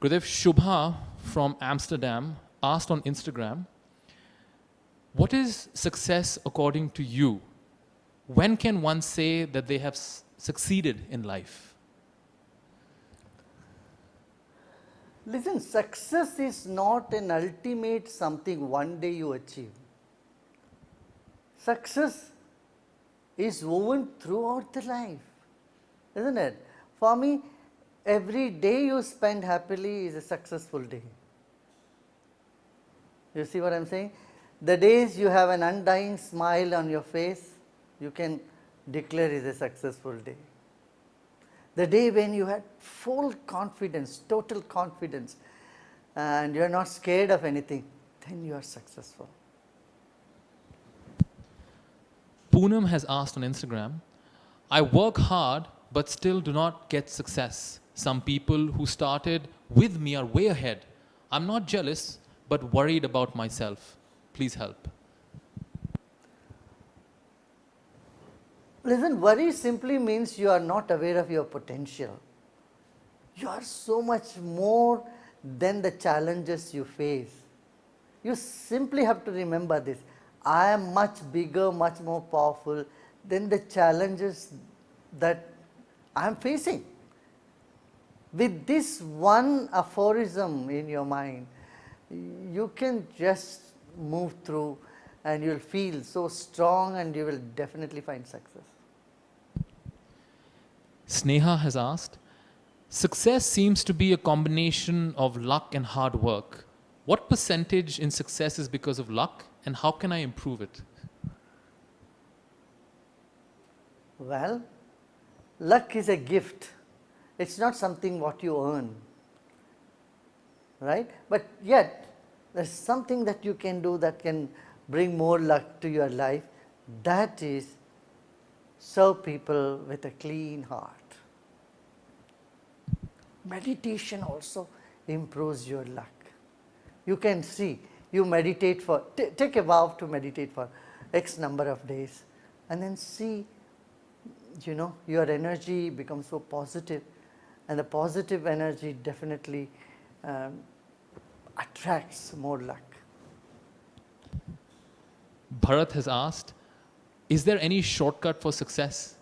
Gurudev, Shubha from Amsterdam asked on Instagram, what is success according to you? When can one say that they have succeeded in life? Listen, success is not an ultimate something one day you achieve. Success is woven throughout the life, isn't it? For me, every day you spend happily is a successful day. You see what I am saying? The days you have an undying smile on your face, you can declare is a successful day. The day when you had full confidence, total confidence, and you are not scared of anything, then you are successful. Poonam has asked on Instagram, I work hard but still do not get success. Some people who started with me are way ahead. I'm not jealous but worried about myself. Please help. Listen, worry simply means you are not aware of your potential. You are so much more than the challenges you face. You simply have to remember this. I am much bigger, much more powerful than the challenges that I am facing. With this one aphorism in your mind, you can just move through and you will feel so strong and you will definitely find success. Sneha has asked, success seems to be a combination of luck and hard work. What percentage in success is because of luck and how can I improve it? Well, luck is a gift. It's not something what you earn, right? But yet, there's something that you can do that can bring more luck to your life. That is, serve people with a clean heart. Meditation also improves your luck. You can see, you meditate for, take a vow to meditate for X number of days and then see, your energy becomes so positive, and the positive energy definitely attracts more luck. Bharat has asked, is there any shortcut for success?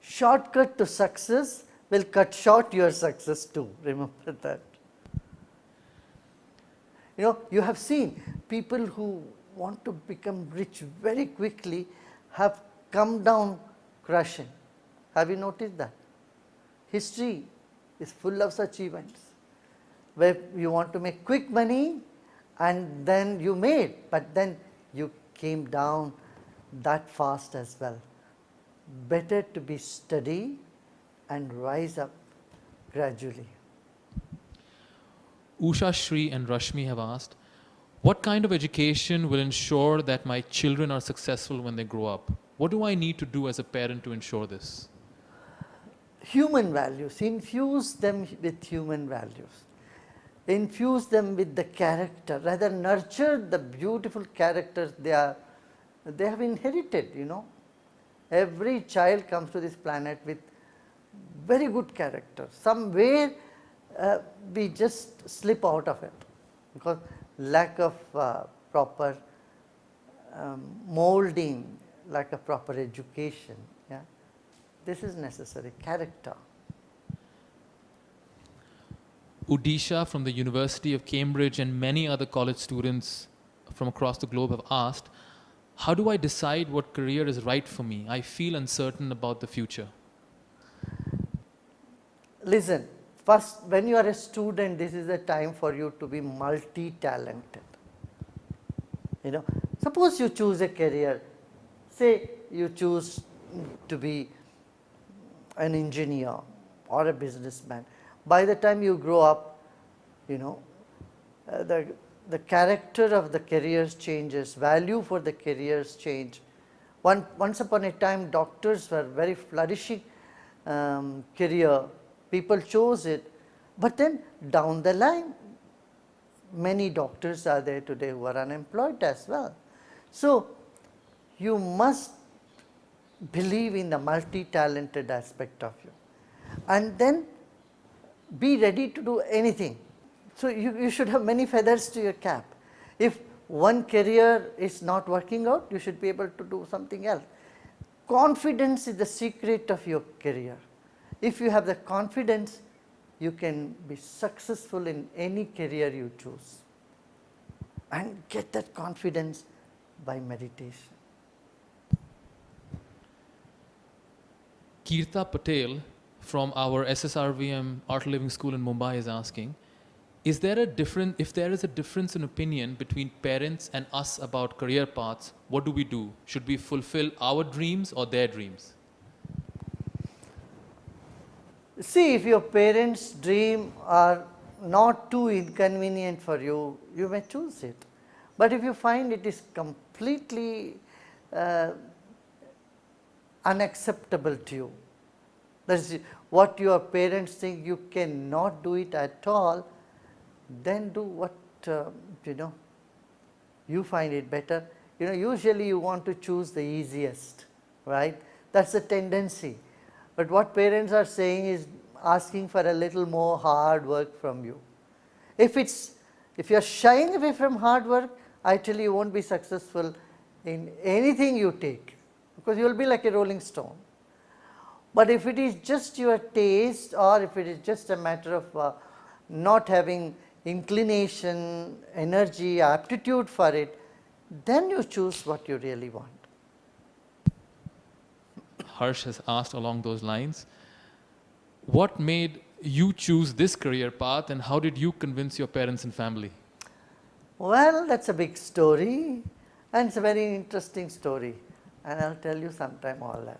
Shortcut to success will cut short your success too. Remember that. You have seen people who want to become rich very quickly have come down crushing. Have you noticed that? History is full of such events where you want to make quick money and then you made, but then you came down that fast as well. Better to be steady and rise up gradually. Usha, Shri and Rashmi have asked, what kind of education will ensure that my children are successful when they grow up? What do I need to do as a parent to ensure this? Human values, infuse them with human values. Infuse them with the character, rather nurture the beautiful characters they have inherited, Every child comes to this planet with very good character. Somewhere we just slip out of it because lack of proper molding, lack of proper education. Yeah, this is necessary. Character. Udisha from the University of Cambridge and many other college students from across the globe have asked, how do I decide what career is right for me? I feel uncertain about the future. Listen, first when you are a student, this is the time for you to be multi-talented. Suppose you choose a career, say you choose to be an engineer or a businessman. By the time you grow up, the character of the careers changes, value for the careers change. Once upon a time, doctors were very flourishing career. People chose it, but then down the line, many doctors are there today who are unemployed as well. So, you must believe in the multi-talented aspect of you, and then be ready to do anything. So, you should have many feathers to your cap. If one career is not working out, you should be able to do something else. Confidence is the secret of your career. If you have the confidence, you can be successful in any career you choose, and get that confidence by meditation. Kirta Patel from our SSRVM Art Living School in Mumbai is asking, if there is a difference in opinion between parents and us about career paths, what do we do? Should we fulfill our dreams or their dreams? See, if your parents' dream are not too inconvenient for you, you may choose it. But if you find it is completely unacceptable to you, that is what your parents think you cannot do it at all, then do what you find it better. Usually you want to choose the easiest, right? That is the tendency. But what parents are saying is asking for a little more hard work from you. If you are shying away from hard work, I tell you won't be successful in anything you take, because you will be like a rolling stone. But if it is just your taste, or if it is just a matter of not having inclination, energy, aptitude for it, then you choose what you really want. Harsh has asked along those lines, what made you choose this career path, and how did you convince your parents and family? Well, that is a big story, and it is a very interesting story, and I will tell you sometime all that.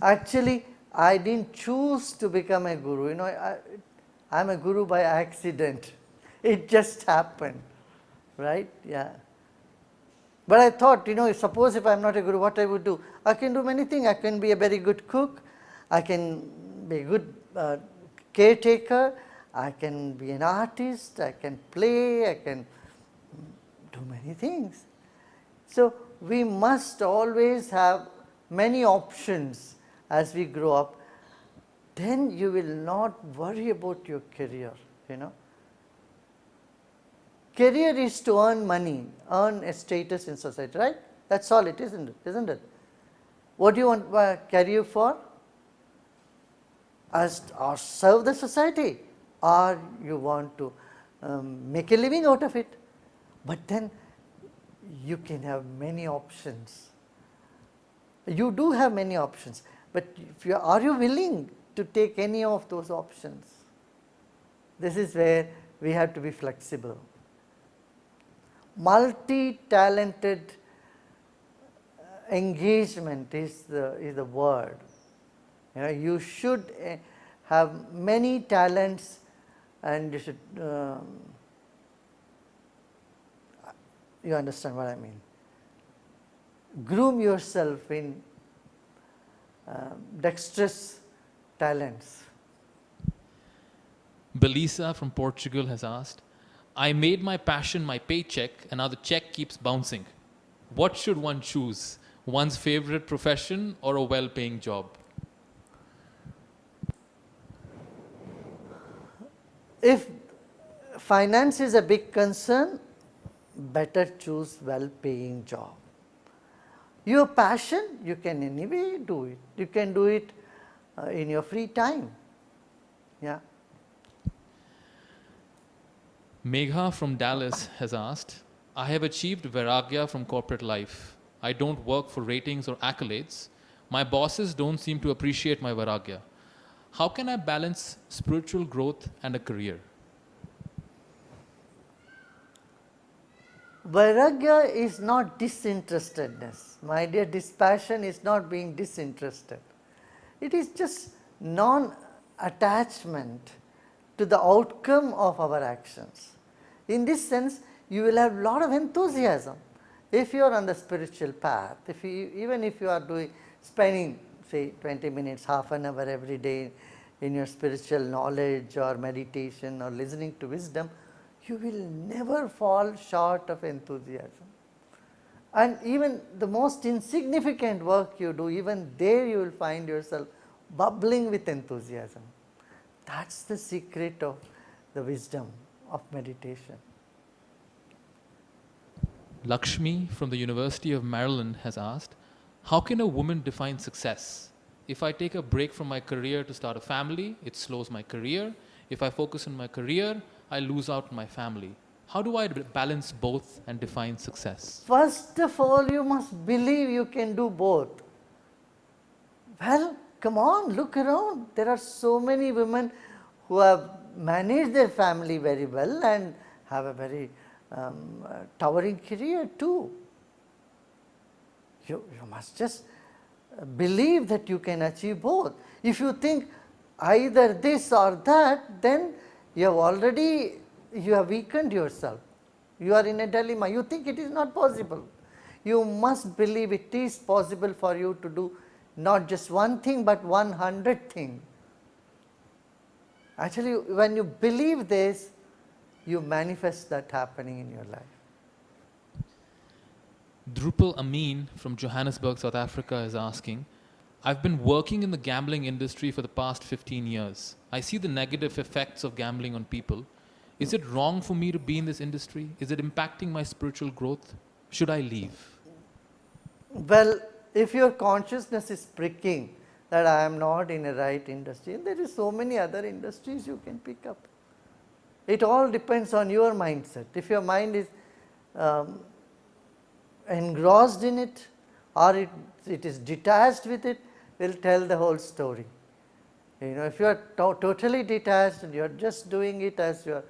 Actually, I did not choose to become a guru. I am a guru by accident. It just happened, right? Yeah. But I thought, suppose if I am not a guru, what I would do? I can do many things. I can be a very good cook. I can be a good caretaker. I can be an artist. I can play. I can do many things. So, we must always have many options as we grow up. Then you will not worry about your career, Career is to earn money, earn a status in society, right? That is all it is, isn't it? What do you want career for? Or serve the society, or you want to make a living out of it. But then you can have many options. You do have many options, but are you willing to take any of those options? This is where we have to be flexible. Multi-talented engagement is the word. You should have many talents, and you should you understand what I mean. Groom yourself in dexterous talents. Belisa from Portugal has asked, I made my passion my paycheck, and now the check keeps bouncing. What should one choose? One's favorite profession or a well-paying job? If finance is a big concern, better choose well-paying job. Your passion, you can anyway do it. You can do it in your free time. Yeah. Megha from Dallas has asked, I have achieved vairagya from corporate life. I don't work for ratings or accolades. My bosses don't seem to appreciate my vairagya. How can I balance spiritual growth and a career? Vairagya is not disinterestedness. My dear, dispassion is not being disinterested. It is just non-attachment to the outcome of our actions. In this sense, you will have lot of enthusiasm. If you are on the spiritual path, even if you are spending say 20 minutes, half an hour every day in your spiritual knowledge or meditation or listening to wisdom, you will never fall short of enthusiasm. And even the most insignificant work you do, even there you will find yourself bubbling with enthusiasm. That's the secret of the wisdom of meditation. Lakshmi from the University of Maryland has asked, how can a woman define success? If I take a break from my career to start a family, it slows my career. If I focus on my career, I lose out on my family. How do I balance both and define success? First of all, you must believe you can do both. Well, come on, look around. There are so many women who have managed their family very well and have a very towering career too. You must just believe that you can achieve both. If you think either this or that, then you have weakened yourself. You are in a dilemma. You think it is not possible. You must believe it is possible for you to do not just one thing but 100 things. Actually, when you believe this, you manifest that happening in your life. Drupal Amin from Johannesburg, South Africa is asking, I've been working in the gambling industry for the past 15 years. I see the negative effects of gambling on people. Is it wrong for me to be in this industry? Is it impacting my spiritual growth? Should I leave? Well, if your consciousness is pricking that I am not in a right industry, there is so many other industries you can pick up. It all depends on your mindset. If your mind is engrossed in it, or it is detached with it, will tell the whole story. If you are totally detached and you are just doing it as your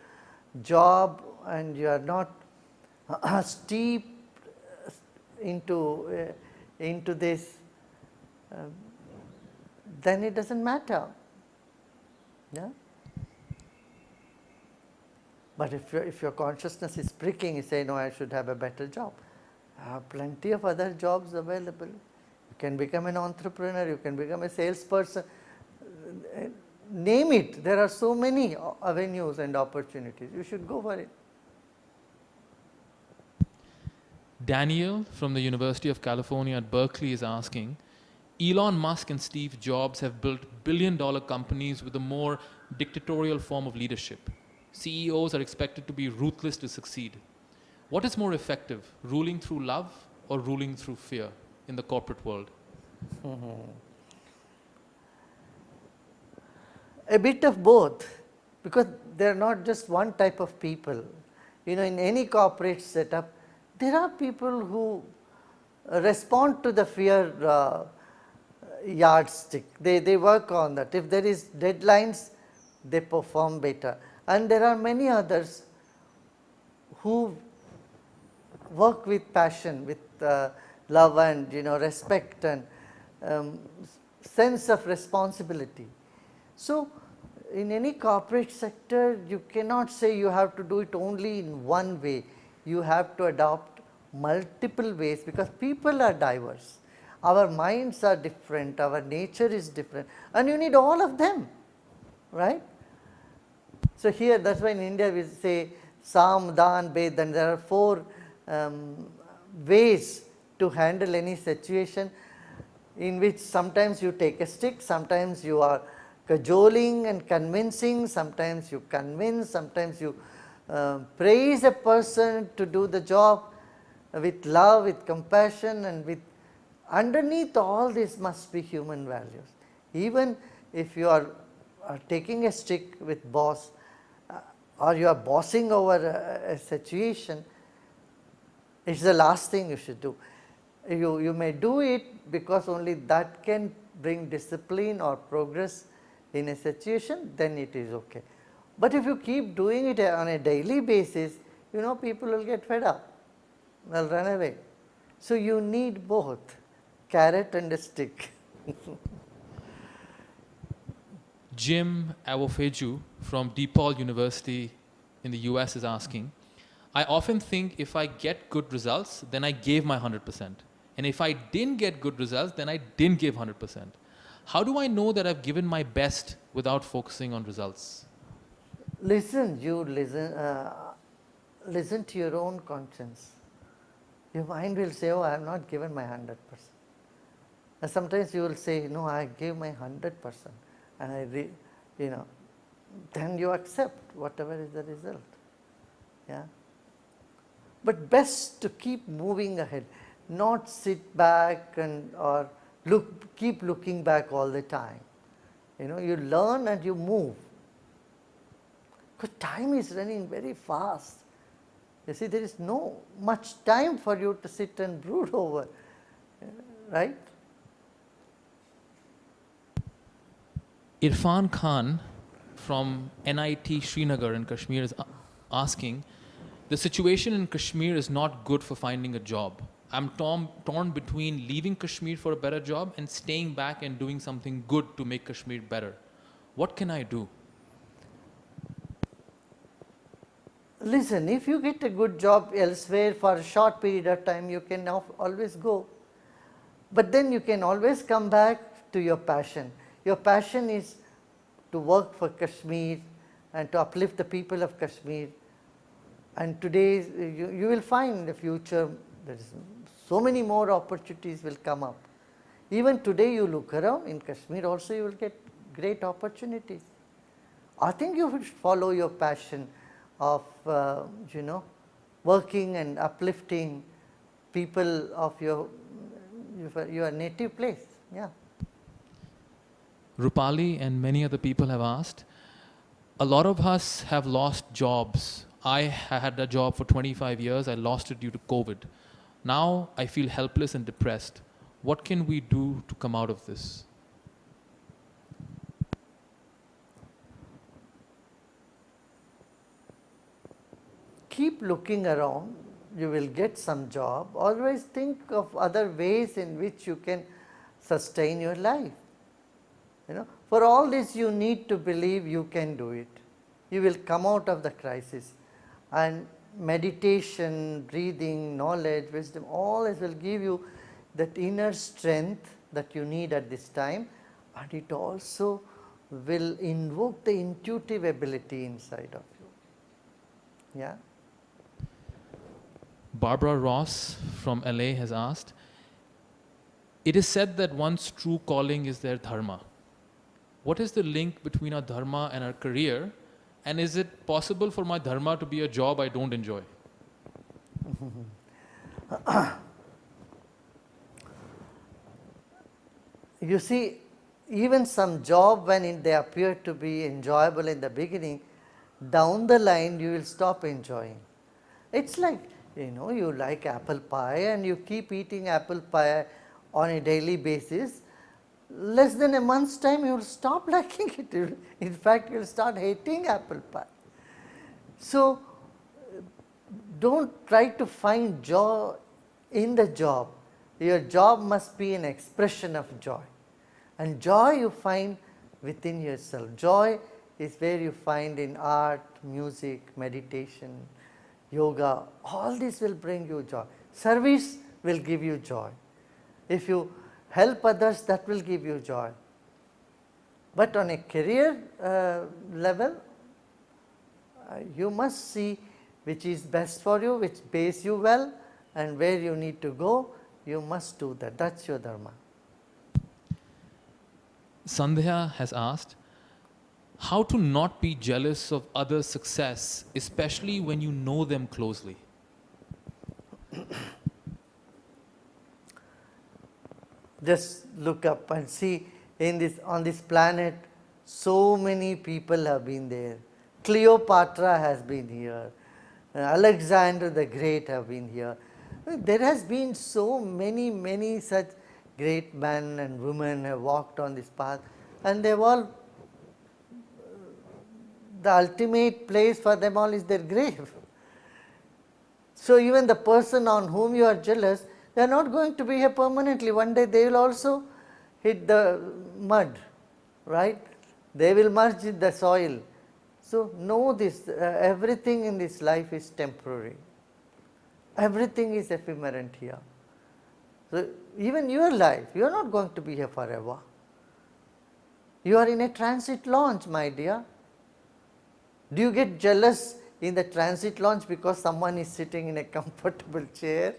job and you are not steeped into this, then it doesn't matter. Yeah? But if your consciousness is pricking, you say, no, I should have a better job. I have plenty of other jobs available. You can become an entrepreneur, you can become a salesperson. Name it. There are so many avenues and opportunities. You should go for it. Daniel from the University of California at Berkeley is asking, Elon Musk and Steve Jobs have built billion-dollar companies with a more dictatorial form of leadership. CEOs are expected to be ruthless to succeed. What is more effective, ruling through love or ruling through fear in the corporate world? A bit of both, because they are not just one type of people. In any corporate setup, there are people who respond to the fear yardstick. They work on that. If there is deadlines, they perform better. And there are many others who work with passion, with love and respect and sense of responsibility. So, in any corporate sector, you cannot say you have to do it only in one way. You have to adopt multiple ways, because people are diverse. Our minds are different, our nature is different, and you need all of them, right? So, here that is why in India we say Sam, Dan, Ved, and there are 4 ways to handle any situation, in which sometimes you take a stick, sometimes you are cajoling and convincing, sometimes you convince, sometimes you praise a person to do the job with love, with compassion, and with underneath all this must be human values. Even if you are taking a stick with boss, or you are bossing over a situation, it is the last thing you should do. You may do it because only that can bring discipline or progress in a situation, then it is okay. But if you keep doing it on a daily basis, people will get fed up, will run away. So, you need both carrot and a stick. Jim Awofeju from DePaul University in the US is asking, I often think if I get good results, then I gave my 100%. And if I didn't get good results, then I didn't give 100%. How do I know that I've given my best without focusing on results? Listen to your own conscience. Your mind will say, oh, I have not given my 100%. And sometimes you will say, no, I gave my 100%, and then you accept whatever is the result. Yeah. But best to keep moving ahead, not sit back and or keep looking back all the time. You learn and you move. Because time is running very fast. You see, there is no much time for you to sit and brood over, right? Irfan Khan from NIT Srinagar in Kashmir is asking, the situation in Kashmir is not good for finding a job. I'm torn between leaving Kashmir for a better job and staying back and doing something good to make Kashmir better. What can I do? Listen, if you get a good job elsewhere for a short period of time, you can always go. But then you can always come back to your passion. Your passion is to work for Kashmir and to uplift the people of Kashmir. And today you will find in the future there is so many more opportunities will come up. Even today you look around in Kashmir also you will get great opportunities. I think you should follow your passion of working and uplifting people of your native place. Yeah. Rupali and many other people have asked, a lot of us have lost jobs. I had a job for 25 years. I lost it due to COVID. Now I feel helpless and depressed. What can we do to come out of this? Keep looking around, you will get some job. Always think of other ways in which you can sustain your life. For all this you need to believe you can do it. You will come out of the crisis, and meditation, breathing, knowledge, wisdom, all this will give you that inner strength that you need at this time, and it also will invoke the intuitive ability inside of you. Yeah. Barbara Ross from LA has asked, it is said that one's true calling is their dharma. What is the link between our dharma and our career? And is it possible for my dharma to be a job I don't enjoy? You see, even some job when they appear to be enjoyable in the beginning, down the line you will stop enjoying. It's like, you like apple pie and you keep eating apple pie on a daily basis. Less than a month's time you will stop liking it. In fact, you will start hating apple pie. So, don't try to find joy in the job. Your job must be an expression of joy. And joy you find within yourself. Joy is where you find in art, music, meditation, yoga. All this will bring you joy. Service will give you joy. If you help others, that will give you joy. But on a career level, you must see which is best for you, which pays you well, and where you need to go, you must do that. That's your dharma. Sandhya has asked, how to not be jealous of others' success, especially when you know them closely? Just look up and see on this planet, so many people have been there. Cleopatra has been here. Alexander the Great have been here. There has been so many such great men and women have walked on this path, and they've all, the ultimate place for them all is their grave. So even the person on whom you are jealous, they are not going to be here permanently. One day they will also hit the mud, right? They will merge in the soil. So know this, everything in this life is temporary. Everything is ephemeral here. So even your life, you are not going to be here forever. You are in a transit launch, my dear. Do you get jealous in the transit launch because someone is sitting in a comfortable chair,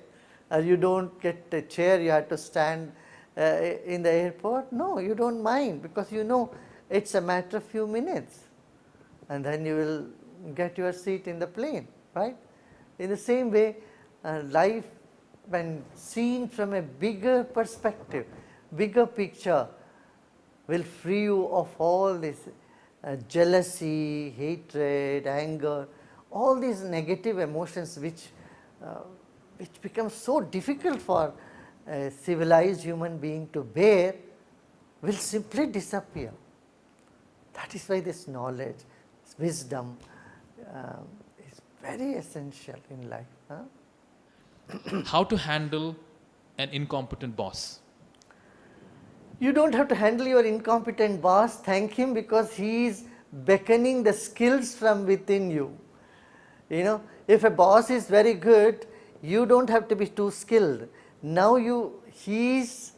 or you don't get a chair, you have to stand in the airport? No, you don't mind, because you know it's a matter of few minutes, and then you will get your seat in the plane, right? In the same way, life, when seen from a bigger perspective, bigger picture, will free you of all this jealousy, hatred, anger, all these negative emotions which become so difficult for a civilized human being to bear, will simply disappear. That is why this knowledge, this wisdom is very essential in life. Huh? How to handle an incompetent boss? You don't have to handle your incompetent boss. Thank him, because he is beckoning the skills from within you. You know, if a boss is very good, you don't have to be too skilled. Now he is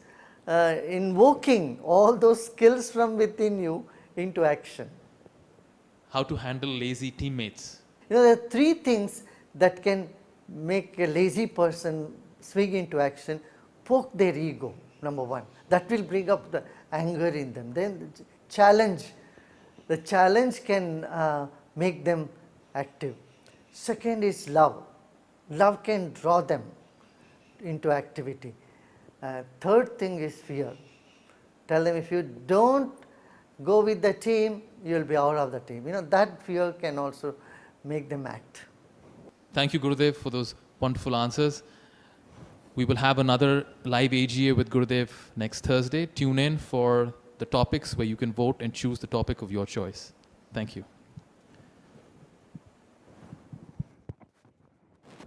invoking all those skills from within you into action. How to handle lazy teammates? You know, there are three things that can make a lazy person swing into action. Poke their ego, number one. That will bring up the anger in them. Then the challenge can make them active. Second is love. Love can draw them into activity. Third thing is fear. Tell them, if you don't go with the team, you will be out of the team. You know, that fear can also make them act. Thank you, Gurudev, for those wonderful answers. We will have another live AGA with Gurudev next Thursday. Tune in for the topics where you can vote and choose the topic of your choice. Thank you.